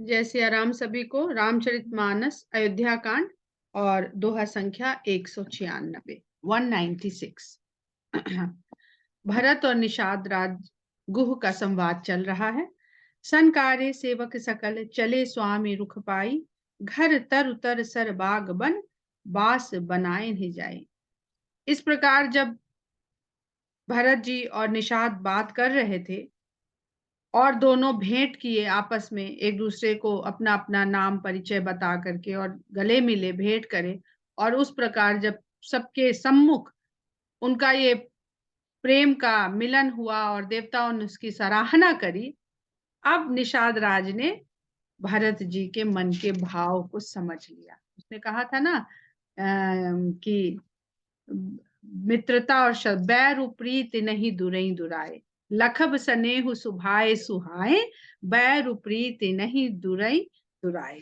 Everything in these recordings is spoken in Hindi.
जय सिया राम सभी को। रामचरितमानस अयोध्या कांड और दोहा संख्या 196 196। भरत और निषाद राज गुह का संवाद चल रहा है। सनकारे सेवक सकल चले स्वामी रुख पाई, घर तर उतर सर बाग बन बास बनाए नहीं जाए। इस प्रकार जब भरत जी और निषाद बात कर रहे थे और दोनों भेंट किए आपस में, एक दूसरे को अपना अपना नाम परिचय बता करके और गले मिले, भेंट करे, और उस प्रकार जब सबके सम्मुख उनका ये प्रेम का मिलन हुआ और देवताओं ने उसकी सराहना करी, अब निषाद राज ने भरत जी के मन के भाव को समझ लिया। उसने कहा था ना कि मित्रता और बैरु प्रीत नहीं दुरई दुराए, लखब सनेहु सुभाए सुहाए, बैरु प्रीत नहीं दुरई दुराए।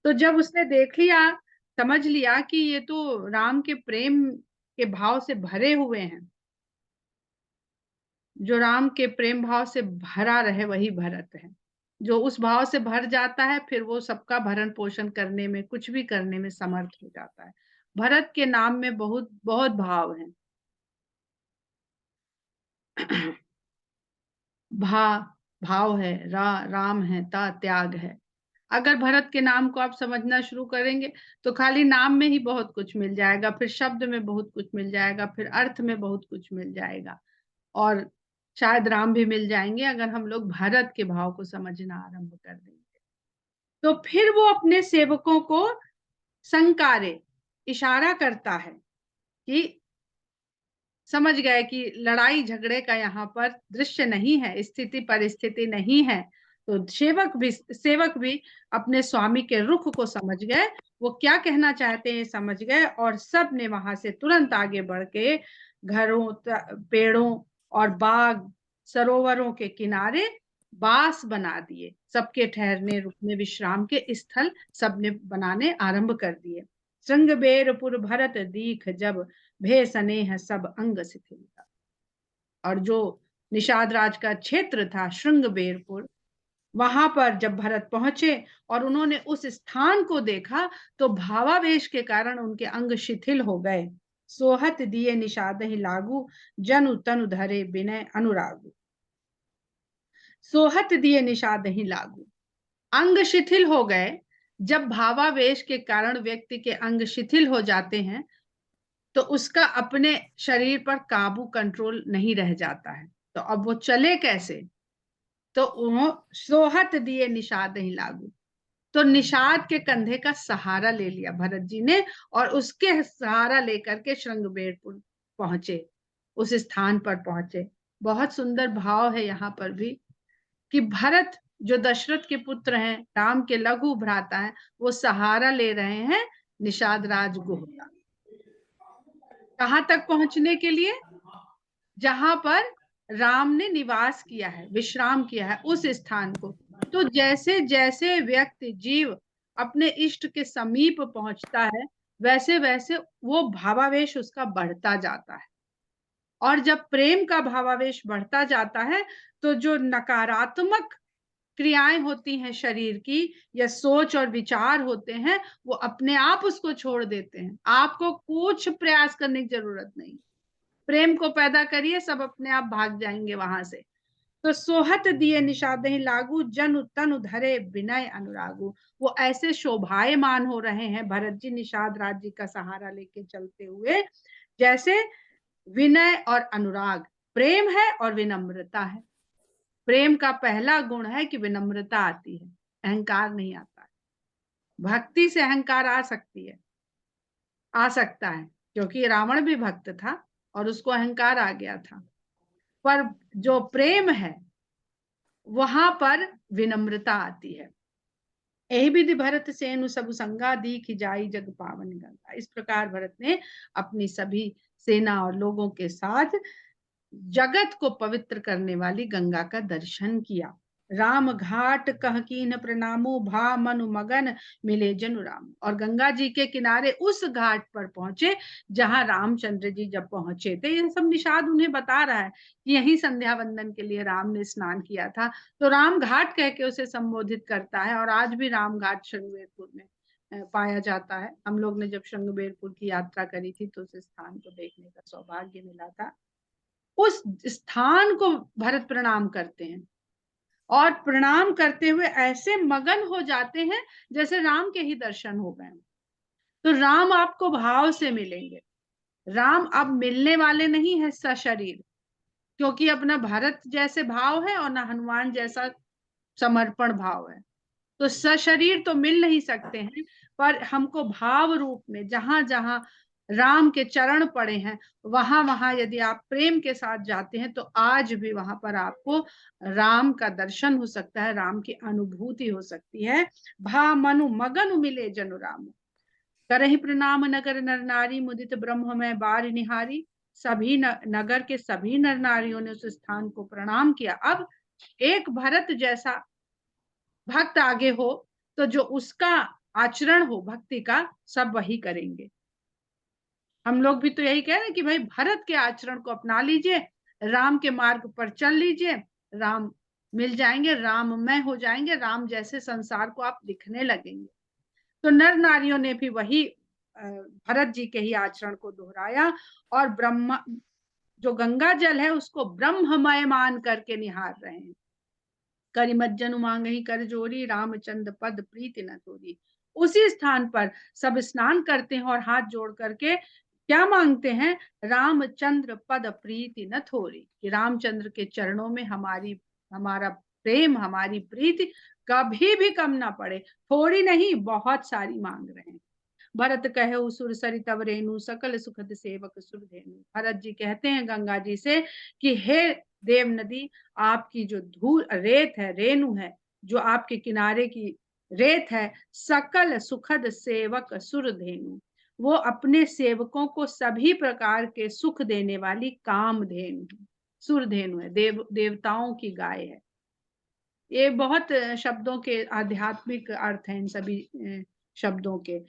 तो जब उसने देख लिया, समझ लिया कि ये तो राम के प्रेम के भाव से भरे हुए हैं, जो राम के प्रेम भाव से भरा रहे वही भरत है। जो उस भाव से भर जाता है फिर वो सबका भरण पोषण करने में, कुछ भी करने में समर्थ हो जाता है। भरत के नाम में बहुत बहुत भाव है। भा भाव है, राम है, ता त्याग है। अगर भरत के नाम को आप समझना शुरू करेंगे तो खाली नाम में ही बहुत कुछ मिल जाएगा, फिर शब्द में बहुत कुछ मिल जाएगा, फिर अर्थ में बहुत कुछ मिल जाएगा, और शायद राम भी मिल जाएंगे अगर हम लोग भरत के भाव को समझना आरंभ कर देंगे। तो फिर वो अपने सेवकों को संकारे, इशारा करता है कि समझ गए कि लड़ाई झगड़े का यहाँ पर दृश्य नहीं है, स्थिति परिस्थिति नहीं है। तो सेवक भी अपने स्वामी के रुख को समझ गए, वो क्या कहना चाहते हैं समझ गए, और सब ने वहां से तुरंत आगे बढ़ के घरों, पेड़ों और बाग, सरोवरों के किनारे बास बना दिए। सबके ठहरने रुकने विश्राम के स्थल सबने बनाने आरंभ कर दिए। श्रृंगबेरपुर भरत दीख जब भे स्नेह सब अंग शिथिल। और जो निषाद राज का क्षेत्र था श्रृंगबेरपुर, वहां पर जब भरत पहुंचे और उन्होंने उस स्थान को देखा तो भावावेश के कारण उनके अंग शिथिल हो गए। सोहत दिए निषाद ही लागू, जनु तनु धरे विनय अनुरागु। सोहत दिए निषाद ही लागू, अंग शिथिल हो गए। जब भावावेश के कारण व्यक्ति के अंग शिथिल हो जाते हैं तो उसका अपने शरीर पर काबू, कंट्रोल नहीं रह जाता है। तो अब वो चले कैसे? तो सोहत दिए निषाद ही लागू, तो निषाद के कंधे का सहारा ले लिया भरत जी ने, और उसके सहारा लेकर के श्रृंगबेरपुर पहुंचे, उस स्थान पर पहुंचे। बहुत सुंदर भाव है यहाँ पर भी कि भरत जो दशरथ के पुत्र हैं, राम के लघु भ्राता हैं, वो सहारा ले रहे हैं निषाद राज गुह का। कहां तक पहुंचने के लिए? जहां पर राम ने निवास किया है, विश्राम किया है, उस स्थान को। तो जैसे जैसे व्यक्ति जीव अपने इष्ट के समीप पहुंचता है, वैसे वैसे वो भावावेश उसका बढ़ता जाता है। और जब प्रेम का भावावेश बढ़ता जाता है तो जो नकारात्मक क्रियाएं होती हैं शरीर की, या सोच और विचार होते हैं, वो अपने आप उसको छोड़ देते हैं। आपको कुछ प्रयास करने की जरूरत नहीं। प्रेम को पैदा करिए, सब अपने आप भाग जाएंगे वहां से। तो सोहत दिए निषाद ही लागू, जन तनु धरे विनय अनुरागु। वो ऐसे शोभायमान हो रहे हैं भरत जी निषाद राज जी का सहारा लेके चलते हुए, जैसे विनय और अनुराग, प्रेम है और विनम्रता है। प्रेम का पहला गुण है कि विनम्रता आती है, अहंकार नहीं आता है। भक्ति से अहंकार आ सकता है, क्योंकि रावण भी भक्त था और उसको अहंकार आ गया था। पर जो प्रेम है वहां पर विनम्रता आती है। यही विधि भरत सेनु सब संगा दीख जाई जग पावन गंगा। इस प्रकार भरत ने अपनी सभी सेना और लोगों के साथ जगत को पवित्र करने वाली गंगा का दर्शन किया। राम घाट कह कीन प्रणामो, भा मनु मगन मिले जनु राम। और गंगा जी के किनारे उस घाट पर पहुंचे जहां रामचंद्र जी जब पहुंचे थे। ये सब निषाद उन्हें बता रहा है कि यही संध्या वंदन के लिए राम ने स्नान किया था। तो राम घाट कह के उसे संबोधित करता है। और आज भी राम घाट श्रृंगेरपुर में पाया जाता है। हम लोग ने जब श्रृंगेरपुर की यात्रा करी थी तो उस स्थान को देखने का सौभाग्य मिला था। उस स्थान को भरत प्रणाम करते हैं और प्रणाम करते हुए ऐसे मगन हो जाते हैं जैसे राम के ही दर्शन हो गए। तो राम आपको भाव से मिलेंगे। राम अब मिलने वाले नहीं है सशरीर, क्योंकि अपना भरत जैसे भाव है और ना हनुमान जैसा समर्पण भाव है। तो सशरीर तो मिल नहीं सकते हैं, पर हमको भाव रूप में जहां जहां राम के चरण पड़े हैं वहां वहां यदि आप प्रेम के साथ जाते हैं तो आज भी वहां पर आपको राम का दर्शन हो सकता है, राम की अनुभूति हो सकती है। भा मनु मगन मिले जनु राम, करहि प्रणाम नगर नर नारी, मुदित ब्रह्म में बार निहारी। सभी नगर के सभी नर नारियों ने उस स्थान को प्रणाम किया। अब एक भरत जैसा भक्त आगे हो तो जो उसका आचरण हो भक्ति का, सब वही करेंगे। हम लोग भी तो यही कह रहे हैं कि भाई भरत के आचरण को अपना लीजिए, राम के मार्ग पर चल लीजिए, राम मिल जाएंगे, राममय हो जाएंगे, राम जैसे संसार को आप दिखने लगेंगे। तो नर नारियों ने भी वही भरत जी के ही आचरण को दोहराया और ब्रह्मा जो गंगा जल है उसको ब्रह्ममय मान करके निहार रहे हैं। करिमज्जन मांगही कर जोरी, रामचंद्र पद प्रीति न तोरी। उसी स्थान पर सब स्नान करते हैं और हाथ जोड़ करके क्या मांगते हैं? रामचंद्र पद प्रीति न थोरी, कि रामचंद्र के चरणों में हमारा प्रेम, हमारी प्रीति कभी भी कम ना पड़े। थोड़ी नहीं, बहुत सारी मांग रहे हैं। भरत कहे सुर सरि तव रेणु, सकल सुखद सेवक सुर धेनु। भरत जी कहते हैं गंगा जी से कि हे देव नदी, आपकी जो धूल रेत है, रेणु है, जो आपके किनारे की रेत है, सकल सुखद सेवक सुर धेनु, वो अपने सेवकों को सभी प्रकार के सुख देने वाली काम धेनु, सुर धेनु है, देवताओं की गाय है। ये बहुत शब्दों के आध्यात्मिक अर्थ हैं इन सभी शब्दों के।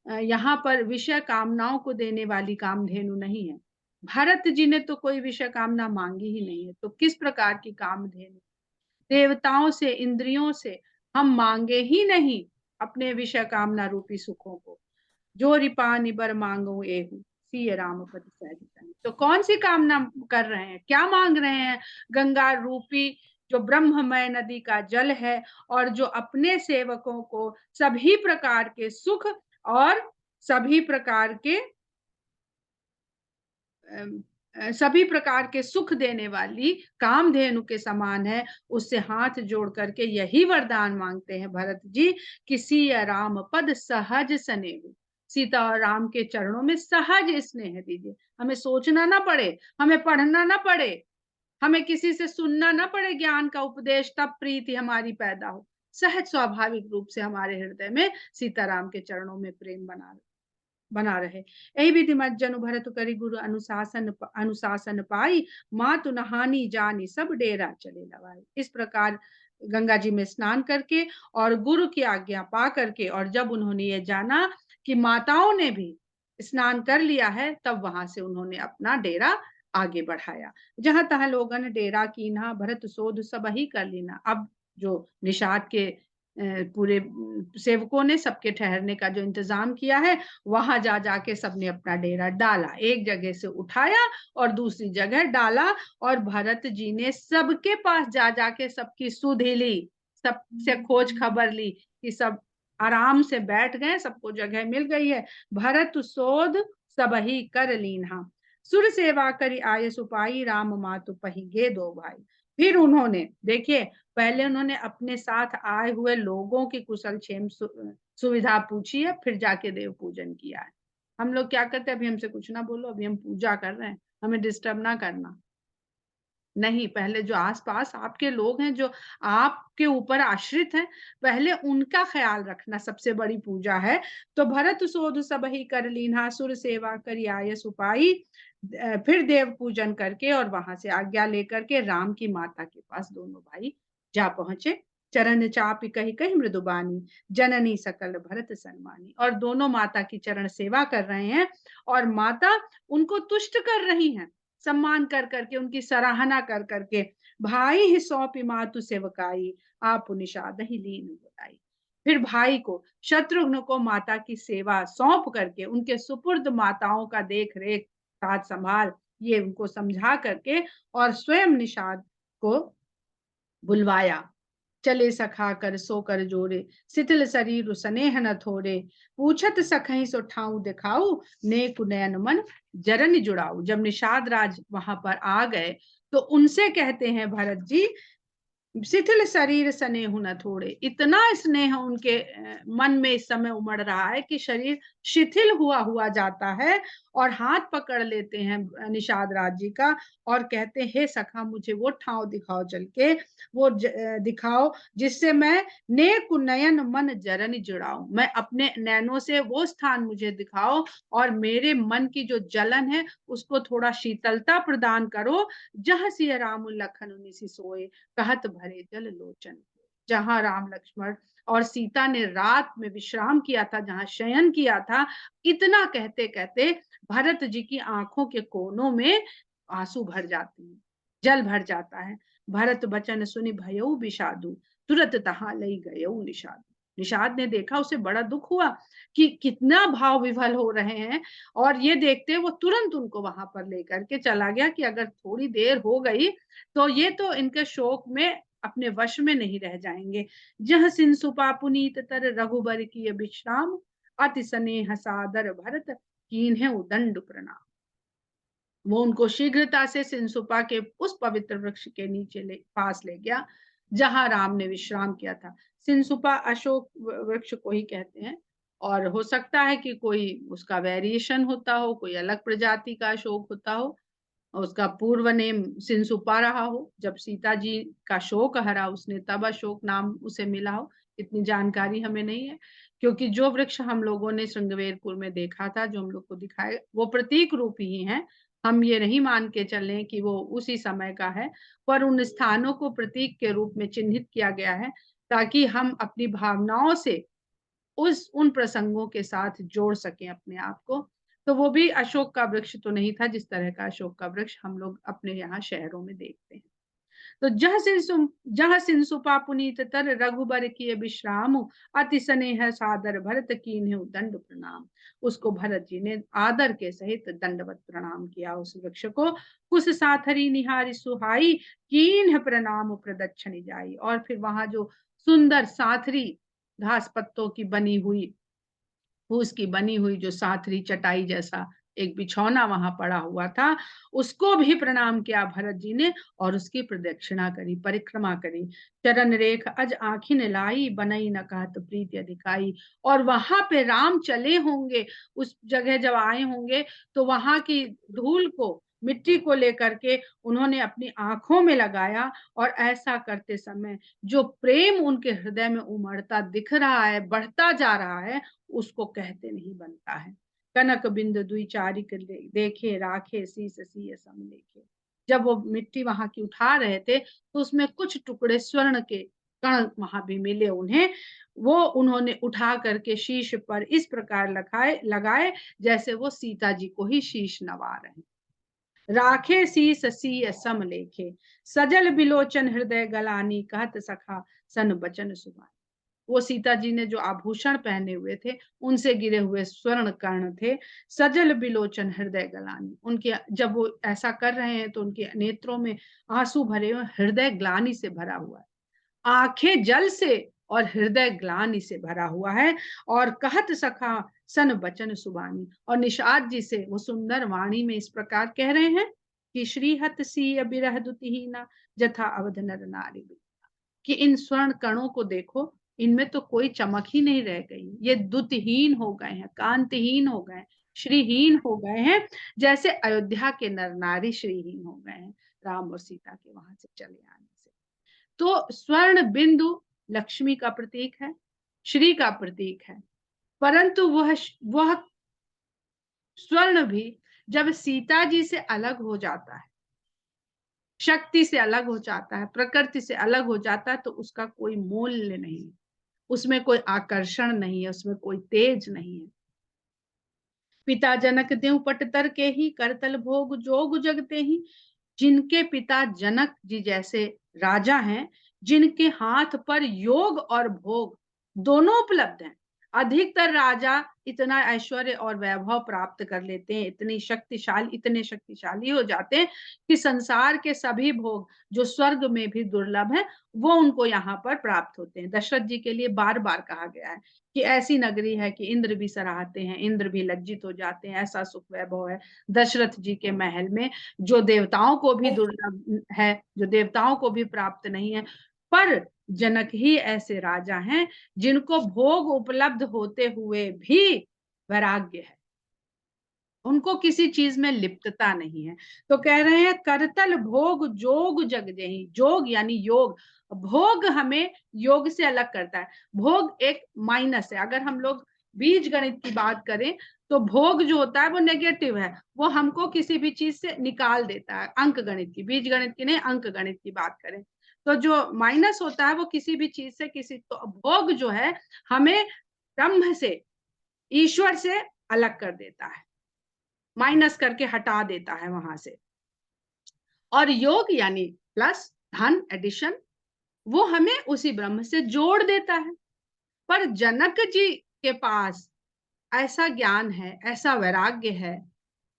यहाँ पर विषय कामनाओं को देने वाली कामधेनु नहीं है। भरत जी ने तो कोई विषय कामना मांगी ही नहीं है, तो किस प्रकार की कामधेनु? देवताओं से, इंद्रियों से हम मांगे ही नहीं अपने विषय कामना रूपी सुखों को। जो रिपा निबर मांगो एहू, सिय राम पद सहज तन। तो कौन सी कामना कर रहे हैं, क्या मांग रहे हैं? गंगा रूपी जो ब्रह्ममय नदी का जल है और जो अपने सेवकों को सभी प्रकार के सुख और सभी प्रकार के सभी प्रकार के सुख देने वाली कामधेनु के समान है। उससे हाथ जोड़ करके यही वरदान मांगते हैं भरत जी कि सिया राम पद सहज स्नेह, सीता और राम के चरणों में सहज स्नेह दीजिए। हमें सोचना ना पड़े, हमें पढ़ना ना पड़े, हमें किसी से सुनना ना पड़े ज्ञान का उपदेश, तब प्रीति हमारी पैदा हो। सहज स्वाभाविक रूप से हमारे हृदय में सीताराम के चरणों में प्रेम बना रहे। यही विधि मत जनु भरत करी, गुरु अनुशासन पाई, मातु नहानी जानी सब डेरा चले लवाई। इस प्रकार गंगा जी में स्नान करके और गुरु की आज्ञा पा करके, और जब उन्होंने ये जाना कि माताओं ने भी स्नान कर लिया है, तब वहां से उन्होंने अपना डेरा आगे बढ़ाया। जहां तहां लोगन डेरा कीन्हा, भरत सोध सब ही कर लेना। अब जो निषाद के पूरे सेवकों ने सबके ठहरने का जो इंतजाम किया है, वहां जा जाके सबने अपना डेरा डाला, एक जगह से उठाया और दूसरी जगह डाला। और भरत जी ने सबके पास जा जाके सबकी सुधि ली, सबसे खोज खबर ली कि सब आराम से बैठ गए, सबको जगह मिल गई है। भरत सोध सबही कर लीन्हा, सुर सेवा करी आय सुपाई, राम मातु पही गे दो भाई। फिर उन्होंने देखिए, पहले उन्होंने अपने साथ आए हुए लोगों की कुशल क्षेम सुविधा पूछी है, फिर जाके देव पूजन किया है। हम लोग क्या करते हैं, अभी हमसे कुछ ना बोलो, अभी हम पूजा कर रहे हैं, हमें डिस्टर्ब ना करना। नहीं, पहले जो आसपास आपके लोग हैं, जो आपके ऊपर आश्रित हैं, पहले उनका ख्याल रखना सबसे बड़ी पूजा है। तो भरत सोध सब ही कर लीन्हा, सुर सेवा करी आय सुपाई। फिर देव पूजन करके और वहां से आज्ञा लेकर के राम की माता के पास दोनों भाई जा पहुंचे। चरण चापि कहि कहि मृदुबानी, जननी सकल भरत सन्मानी। और दोनों माता की चरण सेवा कर रहे हैं और माता उनको तुष्ट कर रही हैं, सम्मान कर करके, उनकी सराहना कर करके। भाई ही सौंपी मातु सेवकाई, आप निषाद ही लीन बुलाई। फिर भाई को, शत्रुघ्न को माता की सेवा सौंप करके, उनके सुपुर्द माताओं का देख रेख, साथ संभाल, ये उनको समझा करके, और स्वयं निषाद को बुलवाया। चले सखा कर सो कर जोरे, शिथिल शरीर स्नेह न थोरे, पूछत सखई सो ठाऊ दिखाऊ, नेक नयन मन जरन जुड़ाऊ। जब निषाद राज वहां पर आ गए तो उनसे कहते हैं भरत जी, शिथिल शरीर स्नेह न थोड़े, इतना स्नेह उनके मन में इस समय उमड़ रहा है कि शरीर शिथिल हुआ हुआ जाता है, और हाथ पकड़ लेते हैं निषाद राज जी का और कहते हैं, हे सखा मुझे वो ठाव दिखाओ, चल के वो दिखाओ जिससे मैं नेक नयन मन जरन जुड़ाऊं, मैं अपने नैनों से वो स्थान मुझे दिखाओ और मेरे मन की जो जलन है उसको थोड़ा शीतलता प्रदान करो। जहाँ सिय राम लखन निसि सोए, कहत भरे जल लोचन। जहां राम लक्ष्मण और सीता ने रात में विश्राम किया था, जहां शयन किया था, इतना कहते कहते भरत जी की आंखों के कोनों में आंसू भर जाते हैं, जल भर जाता है। भरत बचन सुनि भयउ विषादु, तुरंत तहां लई गयउ निषाद। निषाद ने देखा, उसे बड़ा दुख हुआ कि कितना भाव विभल हो रहे हैं, और ये देखते वो तुरंत उनको वहां पर लेकर के चला गया कि अगर थोड़ी देर हो गई तो ये तो इनके शोक में अपने वश में नहीं रह जाएंगे। जह सिंसुपा पुनीत तर रघुबर की विश्राम, अति स्नेह सादर भरत कीन्हे उदंड प्रणाम। वो उनको शीघ्रता से सिंसुपा के उस पवित्र वृक्ष के नीचे पास ले गया जहां राम ने विश्राम किया था। सिंसुपा अशोक वृक्ष को ही कहते हैं, और हो सकता है कि कोई उसका वेरिएशन होता हो, कोई अलग प्रजाति का अशोक होता हो, उसका पूर्व नेम सिंसुपा रहा हो। जब सीता जी का शोक हरा उसने, तब अशोक नाम उसे मिला हो, इतनी जानकारी हमें नहीं है। क्योंकि जो वृक्ष हम लोगों ने श्रृंगवेरपुर में देखा था, जो हम लोग को दिखाए, वो प्रतीक रूप ही है। हम ये नहीं मान के चलें कि वो उसी समय का है, पर उन स्थानों को प्रतीक के रूप में चिन्हित किया गया है ताकि हम अपनी भावनाओं से उस उन प्रसंगों के साथ जोड़ सकें अपने आप को। तो वो भी अशोक का वृक्ष तो नहीं था जिस तरह का अशोक का वृक्ष हम लोग अपने यहाँ शहरों में देखते हैं। तो जह सिंसुपा पुनीत तर रघुबर किए विश्राम, अति स्नेह सादर भरत कीन्हे दंड प्रणाम। उसको भरत जी ने आदर के सहित दंडवत प्रणाम किया उस वृक्ष को। कुश साथरी निहारी सुहाई, कीन्ह प्रणाम प्रदक्षिण जाई। और फिर वहां जो सुंदर साथरी घास पत्तों की बनी हुई, फूस की बनी हुई जो साथरी चटाई जैसा एक बिछौना वहां पड़ा हुआ था, उसको भी प्रणाम किया भरत जी ने और उसकी प्रदक्षिणा करी, परिक्रमा करी। चरण रेख अज आँखिन लाई, बनई न कहत प्रीति अधिकाई। और वहां पे राम चले होंगे, उस जगह जब आए होंगे तो वहां की धूल को, मिट्टी को लेकर के उन्होंने अपनी आंखों में लगाया, और ऐसा करते समय जो प्रेम उनके हृदय में उमड़ता दिख रहा है, बढ़ता जा रहा है, उसको कहते नहीं बनता है। कनक बिंद दुई चारिक देखे, राखे शीस सिय सम लेखे। जब वो मिट्टी वहां की उठा रहे थे तो उसमें कुछ टुकड़े स्वर्ण के कण वहां भी मिले उन्हें। वो उन्होंने उठा करके शीश पर इस प्रकार लगाए जैसे वो सीता जी को ही शीश नवा रहे हैं। राखे शीस सिय सम लेखे, सजल बिलोचन हृदय गलानी, कहत सखा सन बचन सुबानी। वो सीता जी ने जो आभूषण पहने हुए थे उनसे गिरे हुए स्वर्ण कर्ण थे। सजल बिलोचन हृदय गलानी, उनके जब वो ऐसा कर रहे हैं तो उनके नेत्रों में आंसू भरे हुए, हृदय ग्लानि से भरा हुआ है, आंखें जल से और हृदय ग्लानि से भरा हुआ है। और कहत सखा सन बचन सुबानी, और निषाद जी से वो सुंदर वाणी में इस प्रकार कह रहे हैं कि श्रीहत सी बिरह दुतिहीना, जथा अवध नर नारी। कि इन स्वर्ण कणों को देखो, इनमें तो कोई चमक ही नहीं रह गई, ये दुतहीन हो गए हैं, कांतिहीन हो गए, श्रीहीन हो गए हैं, जैसे अयोध्या के नर नारी श्रीहीन हो गए हैं राम और सीता के वहां से चले आने से। तो स्वर्ण बिंदु लक्ष्मी का प्रतीक है, श्री का प्रतीक है, परंतु वह स्वर्ण भी जब सीता जी से अलग हो जाता है शक्ति से अलग हो जाता है, प्रकृति से अलग हो जाता है, तो उसका कोई मूल्य नहीं है, उसमें कोई आकर्षण नहीं है, उसमें कोई तेज नहीं है। पिता जनक देव पटतर के ही करतल भोग जोग जगते ही। जिनके पिता जनक जी जैसे राजा हैं, जिनके हाथ पर योग और भोग दोनों उपलब्ध हैं। अधिकतर राजा इतना ऐश्वर्य और वैभव प्राप्त कर लेते हैं, इतने शक्तिशाली हो जाते हैं कि संसार के सभी भोग जो स्वर्ग में भी दुर्लभ है, वो उनको यहाँ पर प्राप्त होते हैं। दशरथ जी के लिए बार बार कहा गया है कि ऐसी नगरी है कि इंद्र भी सराहते हैं, इंद्र भी लज्जित हो जाते हैं, ऐसा सुख वैभव है दशरथ जी के महल में, जो देवताओं को भी दुर्लभ है, जो देवताओं को भी प्राप्त नहीं है। पर जनक ही ऐसे राजा हैं जिनको भोग उपलब्ध होते हुए भी वैराग्य है, उनको किसी चीज में लिप्तता नहीं है। तो कह रहे हैं करतल भोग जोग जग जेहि। जोग यानी योग, भोग हमें योग से अलग करता है। भोग एक माइनस है। अगर हम लोग बीज गणित की बात करें तो भोग जो होता है वो नेगेटिव है, वो हमको किसी भी चीज से निकाल देता है। अंक गणित की, बीज गणित की नहीं, अंक गणित की बात करें तो जो माइनस होता है वो किसी भी चीज से तो भोग जो है हमें ब्रह्म से, ईश्वर से अलग कर देता है, माइनस करके हटा देता है वहां से। और योग यानी प्लस, धन, एडिशन, वो हमें उसी ब्रह्म से जोड़ देता है। पर जनक जी के पास ऐसा ज्ञान है, ऐसा वैराग्य है,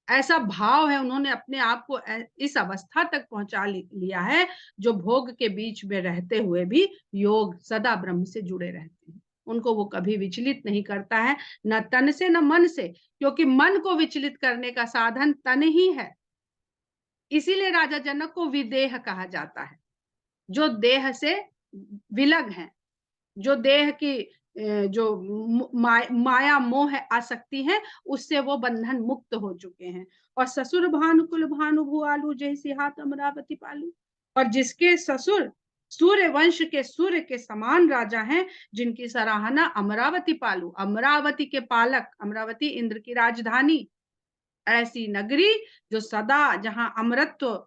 ऐसा भाव है, उन्होंने अपने आप को इस अवस्था तक पहुंचा लिया है जो भोग के बीच में रहते हुए भी योग सदा ब्रह्म से जुड़े रहते हैं। उनको वो कभी विचलित नहीं करता है, न तन से न मन से, क्योंकि मन को विचलित करने का साधन तन ही है। इसीलिए राजा जनक को विदेह कहा जाता है, जो देह से विलग है, जो देह की जो माया मोह आसक्ति है उससे वो बंधन मुक्त हो चुके हैं। और ससुर भानुकुल भानु भुआलु जैसी हाथ अमरावती पालू। और जिसके ससुर सूर्य वंश के सूर्य के समान राजा हैं, जिनकी सराहना अमरावती पालू, अमरावती के पालक, अमरावती इंद्र की राजधानी, ऐसी नगरी जो सदा, जहां अमरत्व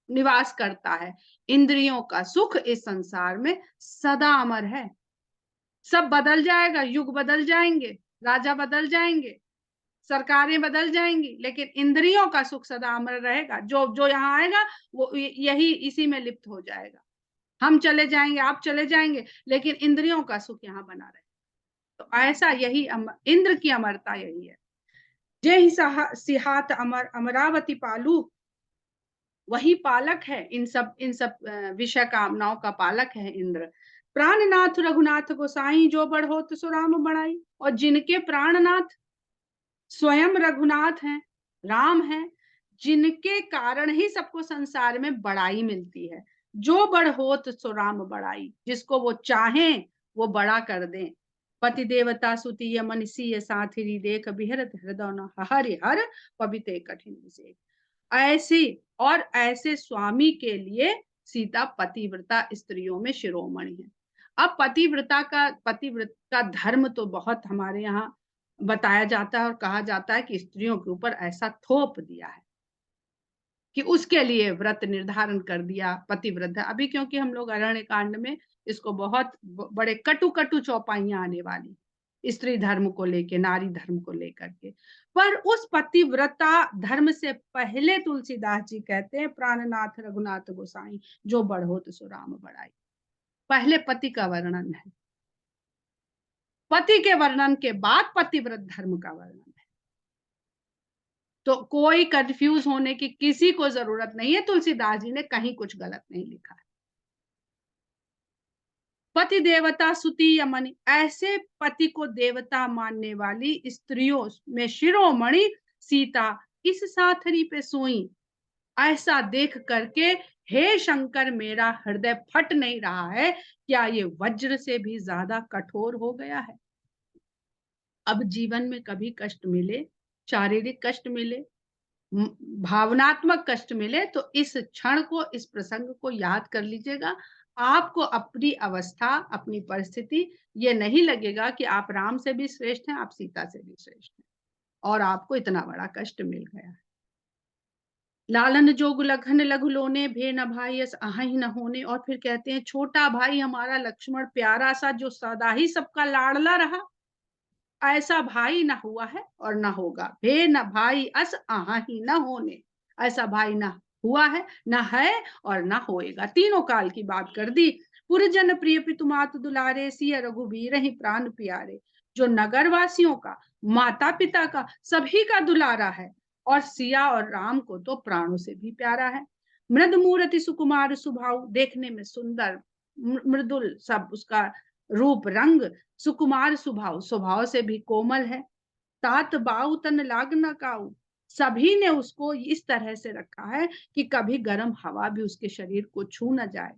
निवास करता है, इंद्रियों का सुख इस संसार में सदा अमर है। सब बदल जाएगा, युग बदल जाएंगे, राजा बदल जाएंगे, सरकारें बदल जाएंगी, लेकिन इंद्रियों का सुख सदा अमर रहेगा। जो जो यहाँ आएगा वो यही इसी में लिप्त हो जाएगा। हम चले जाएंगे, आप चले जाएंगे, लेकिन इंद्रियों का सुख यहाँ बना रहेगा। तो ऐसा यही इंद्र की अमरता यही है। जय सिहात अमर अमरावती पालू, वही पालक है इन सब विषय कामनाओं का पालक है इंद्र। प्राणनाथ रघुनाथ गोसाई जो बढ़ोत सुराम बड़ाई। और जिनके प्राणनाथ स्वयं रघुनाथ हैं, राम हैं, जिनके कारण ही सबको संसार में बड़ाई मिलती है। जो बढ़ोत सो राम बड़ाई, जिसको वो चाहें वो बड़ा कर दें। पति देवता सुतीय मनीषी साथी देख बिहरत हृदय हरि हर पवित्र कठिन विषय। ऐसी और ऐसे स्वामी के लिए सीता पतिव्रता स्त्रियों में शिरोमणि है। अब पतिव्रत का धर्म तो बहुत हमारे यहाँ बताया जाता है और कहा जाता है कि स्त्रियों के ऊपर ऐसा थोप दिया है कि उसके लिए व्रत निर्धारण कर दिया, पतिव्रत है। अभी क्योंकि हम लोग अरण्य कांड में इसको बहुत बड़े कटु कटु चौपाइयां आने वाली स्त्री धर्म को लेके, नारी धर्म को लेकर के। पर उस पतिव्रता धर्म से पहले तुलसीदास जी कहते हैं प्राणनाथ रघुनाथ गोसाई जो बढ़ोत सो राम बड़ाई। पहले पति का वर्णन है, पति के वर्णन के बाद पतिव्रत धर्म का वर्णन है। तो कोई कंफ्यूज होने की किसी को जरूरत नहीं है, तुलसीदास जी ने कहीं कुछ गलत नहीं लिखा है। पति देवता सुती यमनी, ऐसे पति को देवता मानने वाली स्त्रियों में शिरोमणि सीता इस साथरी पे सोई। ऐसा देख करके हे शंकर मेरा हृदय फट नहीं रहा है, क्या ये वज्र से भी ज्यादा कठोर हो गया है। अब जीवन में कभी कष्ट मिले, शारीरिक कष्ट मिले, भावनात्मक कष्ट मिले, तो इस क्षण को, इस प्रसंग को याद कर लीजिएगा। आपको अपनी अवस्था, अपनी परिस्थिति ये नहीं लगेगा कि आप राम से भी श्रेष्ठ हैं, आप सीता से भी श्रेष्ठ हैं और आपको इतना बड़ा कष्ट मिल गया है। लालन जोग लखन लघु लोने, भे न भाई यस अहहि न होने। और फिर कहते हैं छोटा भाई हमारा लक्ष्मण प्यारा सा, जो सदा ही सबका लाडला रहा, ऐसा भाई ना हुआ है और ना होगा। भे न भाई अस अहहि न होने, ऐसा भाई ना हुआ है, ना है और ना होएगा। तीनों काल की बात कर दी। पुरजन प्रिय पितु मातु दुलारे, सिय रघुबीर ही प्राण प्यारे। जो नगर वासियों का, माता पिता का, सभी का दुलारा है, और सिया और राम को तो प्राणों से भी प्यारा है। मृद मूर्ति सुकुमार सुभाव, देखने में सुंदर मृदुल सब उसका रूप रंग, सुकुमार स्वभाव, स्वभाव से भी कोमल है। तात बाऊ तन लाग न काऊ, सभी ने उसको इस तरह से रखा है कि कभी गर्म हवा भी उसके शरीर को छू न जाए।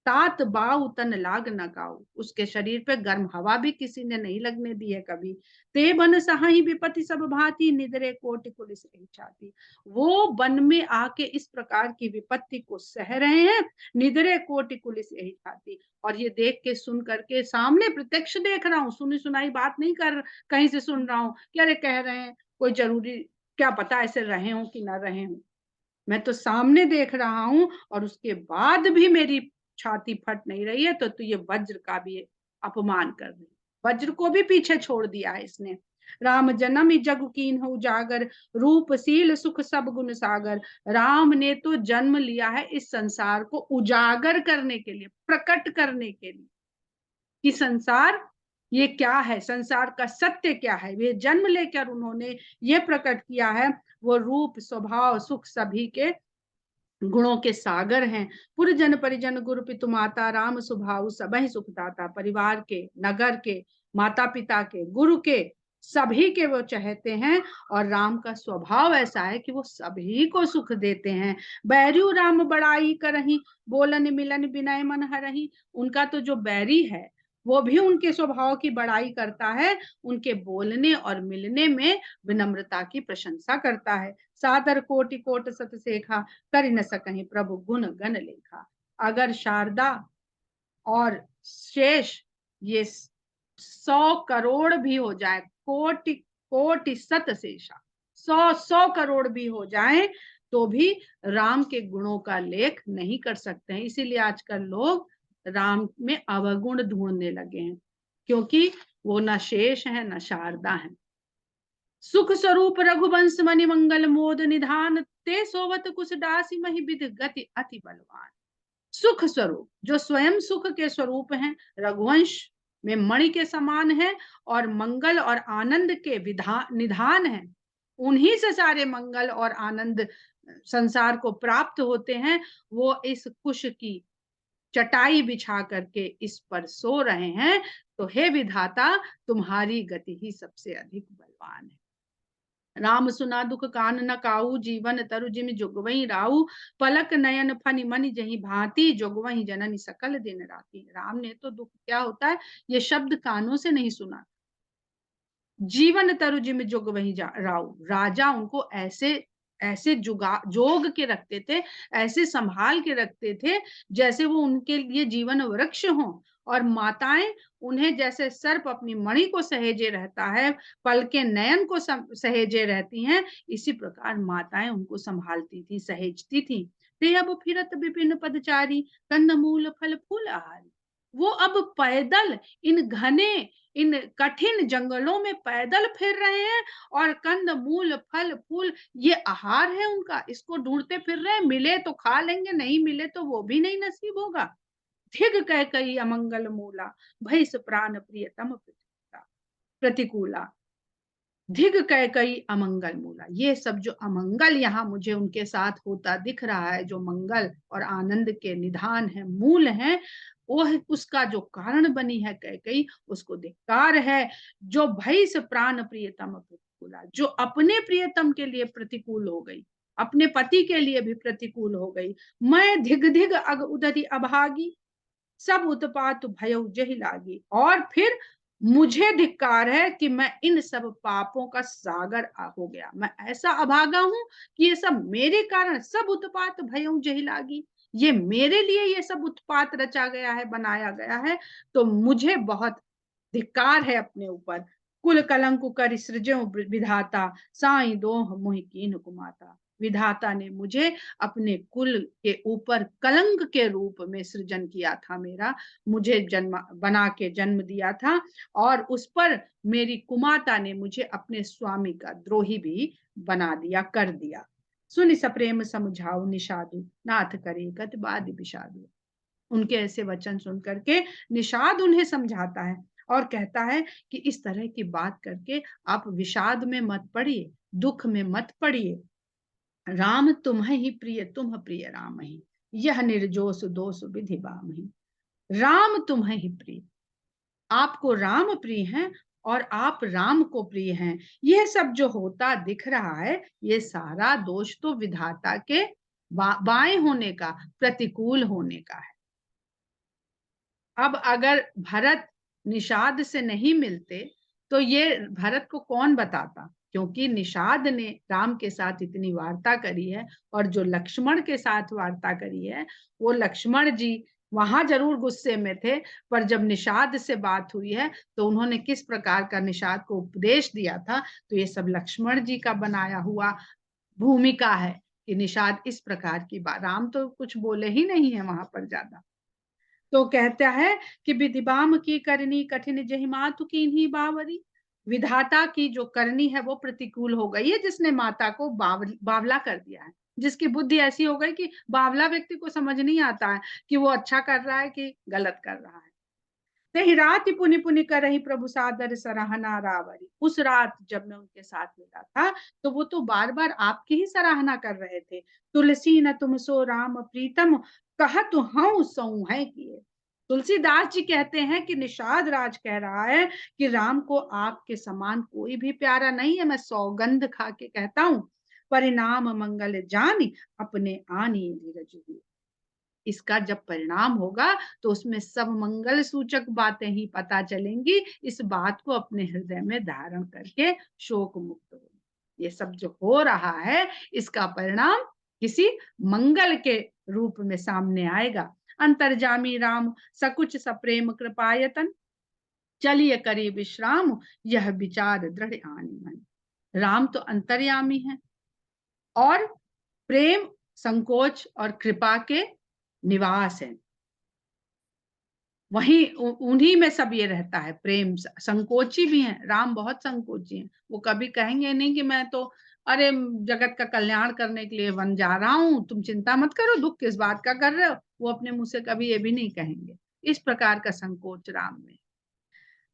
तात बाऊ तन लाग न काऊ, उसके शरीर पे गर्म हवा भी किसी ने नहीं लगने दी है कभी। ते बन सहाई विपत्ति सब भांति, निदरे कोटि पुलिस रही छाती। वो वन में आके इस प्रकार की विपत्ति को सह रहे हैं, निदरे कोटि पुलिस यही छाती। और ये देख के सुन करके, सामने प्रत्यक्ष देख रहा हूँ, सुनी सुनाई बात नहीं कर कहीं से सुन रहा हूँ कि अरे कह रहे हैं कोई जरूरी, क्या पता ऐसे रहे हो कि ना रहे हो। मैं तो सामने देख रहा हूं और उसके बाद भी मेरी छाती फट नहीं रही है, तो ये वज्र का भी अपमान कर रही। वज्र को भी पीछे छोड़ दिया है इसने। राम जन्म ही जग कीन हो उजागर, रूपशील सुख सब गुण सागर। राम ने तो जन्म लिया है इस संसार को उजागर करने के लिए, प्रकट करने के लिए, कि संसार ये क्या है, संसार का सत्य क्या है। वे जन्म लेकर उन्होंने ये प्रकट किया है। वो रूप स्वभाव सुख सभी के गुणों के सागर हैं। पुरजन परिजन गुरु पितु माता, राम स्वभाव सबहि सुखदाता। परिवार के, नगर के, माता पिता के, गुरु के, सभी के वो चाहते हैं। और राम का स्वभाव ऐसा है कि वो सभी को सुख देते हैं। बैरू राम बड़ाई करही, बोलन मिलन बिनय मन हरही। उनका तो जो बैरी है वो भी उनके स्वभाव की बड़ाई करता है, उनके बोलने और मिलने में विनम्रता की प्रशंसा करता है। सादर कोटि कोट सत सेखा, कर न सकहीं प्रभु गुण गण लेखा। अगर शारदा और शेष ये 100 करोड़ भी हो जाए, कोटि कोटि सत शेषा, 100 100 करोड़ भी हो जाए, तो भी राम के गुणों का लेख नहीं कर सकते हैं। इसीलिए आजकल लोग राम में अवगुण ढूंढने लगे हैं, क्योंकि वो न शेष है न शारदा है। सुख स्वरूप रघुवंश मणि मंगल मोद निधान, ते सोवत कुश दासी मही विध गति अति बलवान। सुख स्वरूप, जो स्वयं सुख के स्वरूप हैं, रघुवंश में मणि के समान है, और मंगल और आनंद के निधान है। उन्हीं से सारे मंगल और आनंद संसार को प्राप्त होते हैं। वो इस कुश की चटाई बिछा करके इस पर सो रहे हैं। तो हे विधाता, तुम्हारी गति ही सबसे अधिक बलवान है। राम सुना दुख कान न काऊ, जीवन तरु जिम जुगवई राऊ। पलक नयन फनि मनि जही भांति, जुगवई जननी सकल दिन राती। राम ने तो दुख क्या होता है ये शब्द कानों से नहीं सुना। जीवन तरु जिम जुगवई राऊ, राजा उनको ऐसे ऐसे जोग के रखते थे, ऐसे संभाल के रखते थे जैसे वो उनके लिए जीवन वृक्ष हो। और माताएं उन्हें जैसे सर्प अपनी मणि को सहेजे रहता है, पल के नयन को सहेजे रहती हैं, इसी प्रकार माताएं उनको संभालती थी, सहेजती थी। ते अब फिरत विपिन पदचारी, कंद मूल फल फूल आहारी। वो अब पैदल इन घने, इन कठिन जंगलों में पैदल फिर रहे हैं, और कंद मूल फल फूल ये आहार है उनका, इसको ढूंढते फिर रहे हैं। मिले तो खा लेंगे, नहीं मिले तो वो भी नहीं नसीब होगा। धिग कह कई अमंगल मूला, भैस प्राण प्रियतम प्रतिकूला। धिग कह कई अमंगल मूला, ये सब जो अमंगल यहाँ मुझे उनके साथ होता दिख रहा है, जो मंगल और आनंद के निधान है, मूल है, वो उसका जो कारण बनी है कह कई, उसको धिक्कार है। जो भय से प्राण प्रियतम प्रतिकूला, जो अपने प्रियतम के लिए प्रतिकूल हो गई, अपने पति के लिए भी प्रतिकूल हो गई। मैं धिग धिग अग उदरी अभागी, सब उत्पात भय जही लागी। और फिर मुझे धिक्कार है कि मैं इन सब पापों का सागर हो गया, मैं ऐसा अभागा हूं कि ये सब मेरे कारण, सब उत्पात भय जही लागी, ये मेरे लिए ये सब उत्पात रचा गया है, बनाया गया है। तो मुझे बहुत धिक्कार है अपने ऊपर। कुल कलंक कर सृजो विधाता, साई दोह मोहि कीन कुमाता। विधाता ने मुझे अपने कुल के ऊपर कलंक के रूप में सृजन किया था, मेरा मुझे जन्म बना के जन्म दिया था, और उस पर मेरी कुमाता ने मुझे अपने स्वामी का द्रोही भी बना दिया, कर दिया। सुनि सप्रेम समझाऊ निषादु, नाथ करे गत बाद विषादु। उनके ऐसे वचन सुन करके निषाद उन्हें समझाता है और कहता है कि इस तरह की बात करके आप विषाद में मत पड़िए, दुख में मत पड़िए। राम तुम्हें ही प्रिय, तुम प्रिय राम ही, यह निर्जोष दोष विधि बाम ही। राम तुम्हें ही प्रिय, आपको राम प्रिय हैं और आप राम को प्रिय हैं। यह सब जो होता दिख रहा है, ये सारा दोष तो विधाता के बाएं होने का, प्रतिकूल होने का है। अब अगर भरत निषाद से नहीं मिलते तो ये भरत को कौन बताता, क्योंकि निषाद ने राम के साथ इतनी वार्ता करी है, और जो लक्ष्मण के साथ वार्ता करी है, वो लक्ष्मण जी वहां जरूर गुस्से में थे, पर जब निषाद से बात हुई है तो उन्होंने किस प्रकार का निषाद को उपदेश दिया था, तो ये सब लक्ष्मण जी का बनाया हुआ भूमिका है कि निषाद इस प्रकार की बात, राम तो कुछ बोले ही नहीं है वहां पर ज्यादा। तो कहता है कि विधिबाम की करनी कठिन जहि मातु कीन्ही बावरी। विधाता की जो करनी है वो प्रतिकूल हो गई है, जिसने माता को बावला कर दिया है, जिसकी बुद्धि ऐसी हो गई कि बावला व्यक्ति को समझ नहीं आता है कि वो अच्छा कर रहा है कि गलत कर रहा है। तही रात पुनि पुनि कर रही प्रभु सादर सराहना रावरी। उस रात जब मैं उनके साथ मिला था तो वो तो बार बार आपकी ही सराहना कर रहे थे। तुलसी न तुम सो राम प्रीतम, कहत हूं सौ है किए। तुलसीदास जी कहते हैं कि निषाद राज कह रहा है कि राम को आपके समान कोई भी प्यारा नहीं है, मैं सौगंध खा के कहता हूं। परिणाम मंगल जानी अपने आनी धीरज हुई। इसका जब परिणाम होगा तो उसमें सब मंगल सूचक बातें ही पता चलेंगी। इस बात को अपने हृदय में धारण करके शोक मुक्त हो। ये सब जो हो रहा है, इसका परिणाम किसी मंगल के रूप में सामने आएगा। अंतर्जामी राम सकुच सप्रेम कृपायतन, चलिए करी विश्राम, यह विचार दृढ़ आनी मन। राम तो अंतर्यामी है और प्रेम, संकोच और कृपा के निवास है। वही उन्हीं में सब ये रहता है। प्रेम संकोची भी है, राम बहुत संकोची है। वो कभी कहेंगे नहीं कि मैं तो अरे जगत का कल्याण करने के लिए वन जा रहा हूं, तुम चिंता मत करो, दुख किस बात का कर रहे हो। वो अपने मुंह से कभी ये भी नहीं कहेंगे। इस प्रकार का संकोच राम में।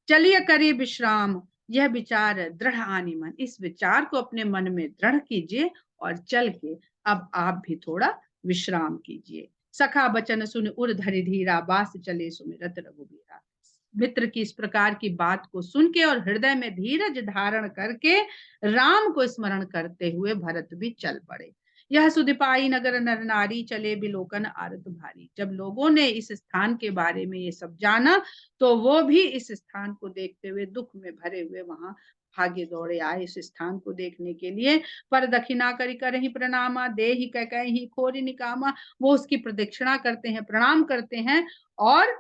चलिए करिए विश्राम, यह विचार दृढ़ आनी मन। इस विचार को अपने मन में दृढ़ कीजिए और चल के अब आप भी थोड़ा विश्राम कीजिए। सखा बचन सुन उर धरि धीरा, बास चले सुमिरत रघुबीरा। मित्र की इस प्रकार की बात को सुन के और हृदय में धीरज धारण करके राम को स्मरण करते हुए भरत भी चल पड़े। यह सुधिपाई नगर नर नारी, चले बिलोकन आरत भारी। जब लोगों ने इस स्थान के बारे में ये सब जाना तो वो भी इस स्थान को देखते हुए दुख में भरे हुए वहां भागे दौड़े आए इस स्थान को देखने के लिए। पर दक्षिणा करी करही प्रणामा, दे ही कह ही खोरी निकामा। वो उसकी प्रदक्षिणा करते हैं, प्रणाम करते हैं और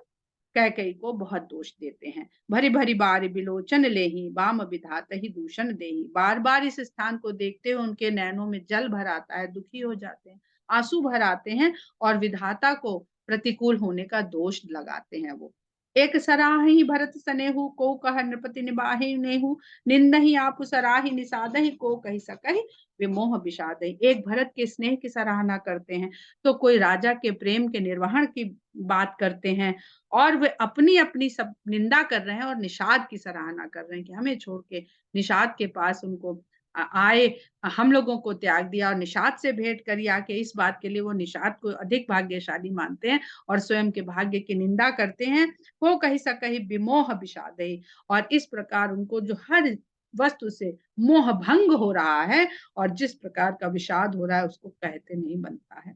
कैकई को बहुत दोष देते हैं। भरी भरी बार बिलोचन लेही, बाम विधात ही दूषण देही। बार बार इस स्थान को देखते हुए उनके नैनों में जल भर आता है, दुखी हो जाते हैं, आंसू भर आते हैं और विधाता को प्रतिकूल होने का दोष लगाते हैं। वो एक सराही भरत सनेहु, को कह नृपति निबाहि नेहु। निंदहि आप सराही निषादहि, को कही सकहि विमोह विषादहि। एक भरत के स्नेह की सराहना करते हैं तो कोई राजा के प्रेम के निर्वहन की बात करते हैं, और वे अपनी अपनी सब निंदा कर रहे हैं और निषाद की सराहना कर रहे हैं कि हमें छोड़ के निषाद के पास उनको आए, हम लोगों को त्याग दिया और निषाद से भेंट करी आके। इस बात के लिए वो निषाद को अधिक भाग्यशाली मानते हैं और स्वयं के भाग्य की निंदा करते हैं। वो कही सकही विमोह विषाद। और इस प्रकार उनको जो हर वस्तु से मोह भंग हो रहा है और जिस प्रकार का विषाद हो रहा है उसको कहते नहीं बनता है।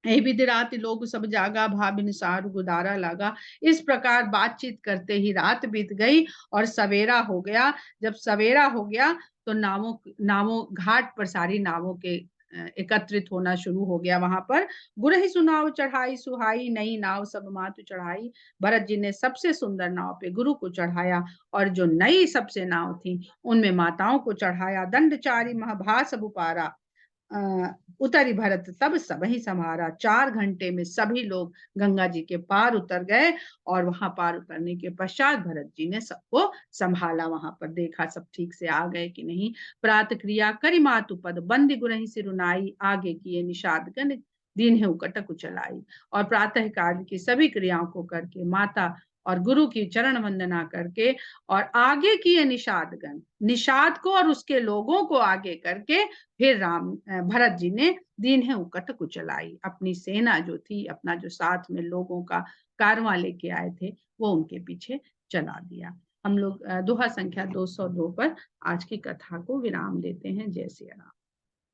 यही विधि रात लोग सब जागा, भाबिन सारु गुदारा लागा। इस प्रकार बातचीत करते ही रात बीत गई और सवेरा हो गया। जब सवेरा हो गया तो नावों नावों घाट पर सारी नावों के एकत्रित होना शुरू हो गया। वहां पर गुरहि सुनाव चढ़ाई सुहाई, नई नाव सब मातु चढ़ाई। भरत जी ने सबसे सुंदर नाव पे गुरु को चढ़ाया और जो नई सबसे नाव थी उनमें माताओं को चढ़ाया। दंड चारी महाभास बुपारा, उतरी भरत तब सब ही संहारा। 4 घंटे में सभी लोग गंगा जी के पार उतर गए और वहां पार उतरने के पश्चात भरत जी ने सबको संभाला, वहां पर देखा सब ठीक से आ गए कि नहीं। प्रात क्रिया करी मातु पद बंदी गुरहि सिरुनाई, आगे किए निषाद गण दीन है उकट कुचलाई। और प्रातः काल की सभी क्रियाओं को करके, माता और गुरु की चरण वंदना करके, और आगे किए निषादगण, निषाद को और उसके लोगों को आगे करके, फिर भरत जी ने दीन है उकट कुचलाई, अपनी सेना जो थी, अपना जो साथ में लोगों का कारवां लेके आए थे, वो उनके पीछे चला दिया। हम लोग दोहा संख्या 202 पर आज की कथा को विराम देते हैं। जय सिया राम।